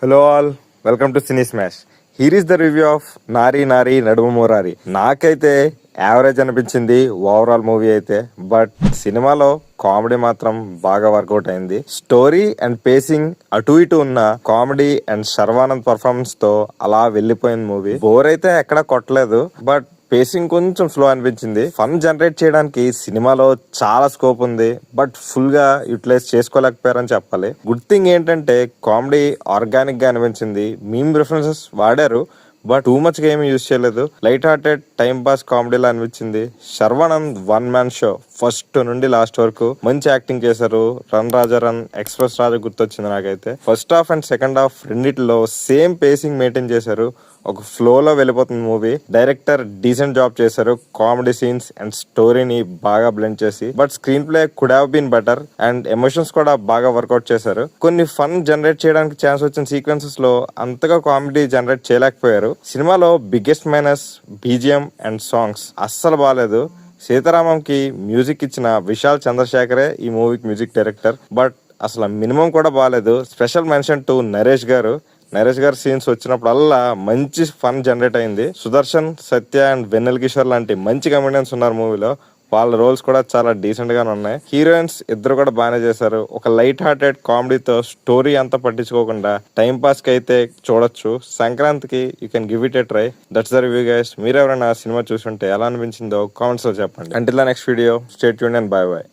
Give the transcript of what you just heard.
Hello all, welcome to cine smash. Here is the review of నారీ నారీ నడుమ మోరారి. నాకైతే average అనిపించింది overall movie అయితే. But సినిమాలో కామెడీ మాత్రం బాగా వర్కౌట్ అయింది. స్టోరీ అండ్ పేసింగ్ అటు ఇటు ఉన్న కామెడీ అండ్ శర్వానంద్ పర్ఫార్మెన్స్ తో అలా వెళ్ళిపోయింది మూవీ. బోర్ అయితే ఎక్కడా కొట్టలేదు, బట్ పేసింగ్ కొంచెం స్లో అనిపించింది. ఫన్ జనరేట్ చేయడానికి సినిమాలో చాలా స్కోప్ ఉంది, బట్ ఫుల్ గా యూటిలైజ్ చేసుకోలేకపోయారని చెప్పాలి. గుడ్ థింగ్ ఏంటంటే కామెడీ ఆర్గానిక్ గా అనిపించింది. మీమ్ రిఫరెన్సెస్ వాడారు, బట్ టూ మచ్ గా ఏమి యూజ్ చేయలేదు. లైట్ హార్టెడ్ టైం పాస్ కామెడీలా అనిపించింది. Sharwanand one man show, first నుండి లాస్ట్ వరకు మంచి యాక్టింగ్ చేశారు. రన్ రాజా రన్, ఎక్స్ప్రెస్ రాజా గుర్తొచ్చింది నాకైతే. First half and second half రెండిట్లో సేమ్ పేసింగ్ మెయింటైన్ చేశారు. ఒక ఫ్లో లో వెళ్ళిపోతుంది మూవీ. డైరెక్టర్ డీసెంట్ జాబ్ చేశారు కామెడీ సీన్స్ అండ్ స్టోరీని బాగా బ్లెండ్ చేసి. But screen play could have been better and emotions కూడా బాగా వర్కౌట్ చేశారు. కొన్ని ఫన్ జనరేట్ చేయడానికి ఛాన్స్ వచ్చిన సీక్వెన్సెస్ లో అంతగా కామెడీ జనరేట్ చేయలేకపోయారు. సినిమాలో biggest minus BGM and songs అస్సలు బాగాలేదు. సీతారామంకి మ్యూజిక్ ఇచ్చిన విశాల్ చంద్రశేఖరే ఈ మూవీకి మ్యూజిక్ డైరెక్టర్, బట్ అసలు మినిమం కూడా బాగాలేదు. స్పెషల్ మెన్షన్ టు నరేష్ గారు సీన్స్ వచ్చినప్పుడల్లా మంచి ఫన్ జనరేట్ అయింది. సుదర్శన్, సత్య అండ్ వెన్నెల్ కిషోర్ లాంటి మంచి కమెడియన్స్ ఉన్నారు మూవీలో. వాళ్ళ రోల్స్ కూడా చాలా డీసెంట్ గానే ఉన్నాయి. హీరోయిన్స్ ఇద్దరు కూడా బాగానే చేశారు. ఒక లైట్ హార్టెడ్ కామెడీతో స్టోరీ అంతా పట్టించుకోకుండా టైం పాస్ కి అయితే చూడొచ్చు. సంక్రాంతికి you can give it a try. That's the review guys. మీరు ఎవరైనా సినిమా చూసుంటే ఎలా అనిపించిందో కామెంట్స్ లో చెప్పండి. Until the next video, stay tuned and by by.